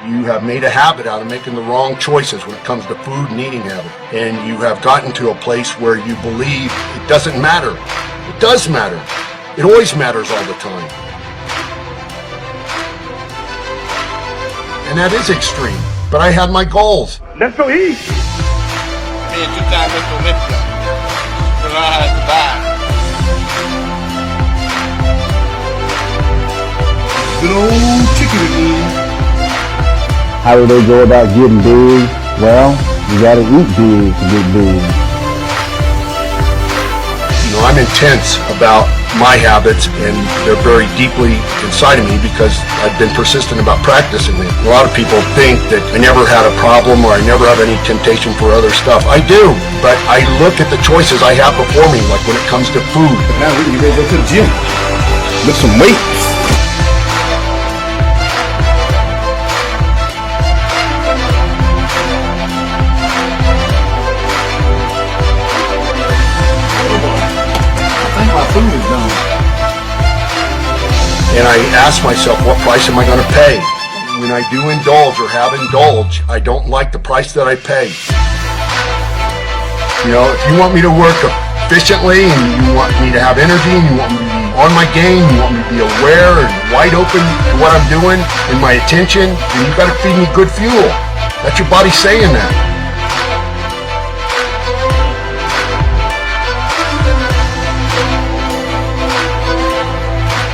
You have made a habit out of making the wrong choices when it comes to food and eating habit. And you have gotten to a place where you believe it doesn't matter. It does matter. It always matters all the time. And that is extreme. But I had my goals. Let's go eat. Me and 2-time Mr. Olympia. To learn how to survive. Good old chicken again. How do they go about getting big? Well, you gotta eat big to get big. You know, I'm intense about my habits, and they're very deeply inside of me because I've been persistent about practicing them. A lot of people think that I never had a problem or I never have any temptation for other stuff. I do, but I look at the choices I have before me, like when it comes to food. Now we can go to the gym. Lift some weights. Food is done. And I ask myself, what price am I going to pay? When I do indulge or have indulged, I don't like the price that I pay. You know, if you want me to work efficiently and you want me to have energy and you want me to be on my game, you want me to be aware and wide open to what I'm doing and my attention, then you've got to feed me good fuel. That's your body saying that.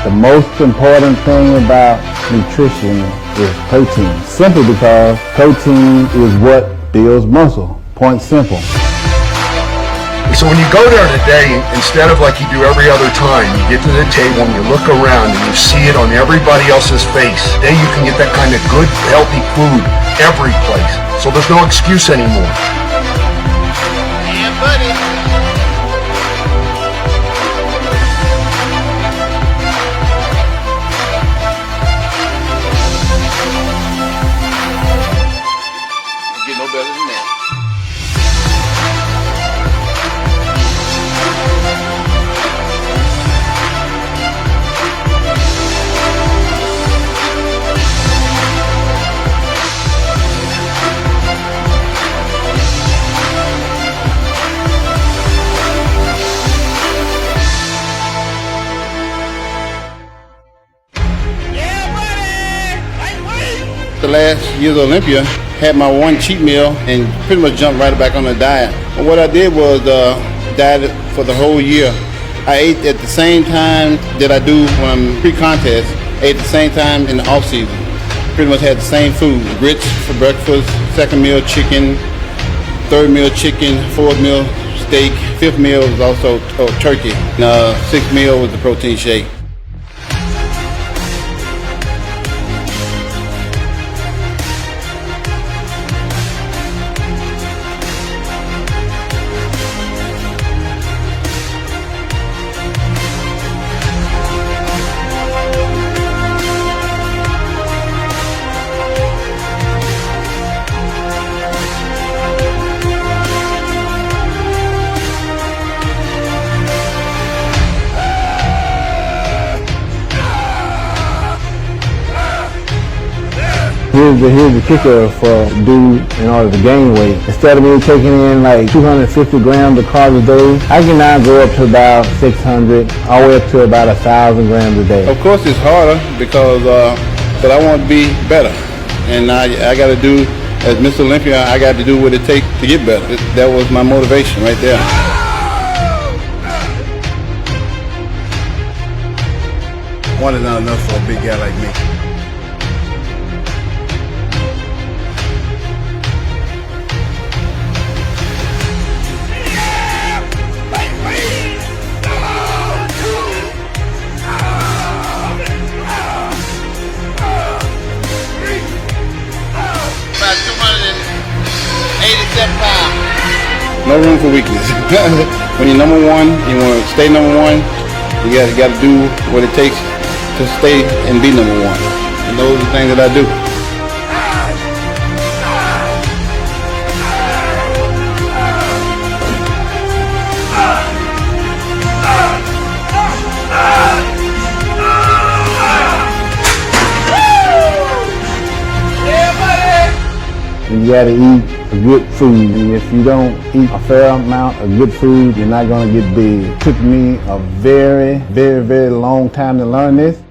The most important thing about nutrition is protein. Simply because protein is what builds muscle. Point simple. So when you go there today, instead of like you do every other time, you get to the table and you look around and you see it on everybody else's face. Today you can get that kind of good, healthy food every place. So there's no excuse anymore. Yeah, buddy. No better than that. The last year's Olympia, had my one cheat meal and pretty much jumped right back on the diet. And what I did was diet for the whole year. I ate at the same time that I do when I'm pre-contest, ate at the same time in the off season. Pretty much had the same food, grits for breakfast, second meal chicken, third meal chicken, fourth meal steak, fifth meal was also turkey, and sixth meal was the protein shake. Here's the kicker for a dude in order to gain weight. Instead of me taking in like 250 grams of carbs a day, I can now go up to about 600, all the way up to about 1,000 grams a day. Of course it's harder because, but I want to be better. And I got to do, as Mr. Olympia, I got to do what it takes to get better. That was my motivation right there. One is not enough for a big guy like me. About 287 pounds. No room for weakness. When you're number one, you want to stay number one. You got to do what it takes to stay and be number one. And those are the things that I do. Yeah, you gotta eat a good food. And if you don't eat a fair amount of good food, you're not gonna get big. It took me a very long time to learn this.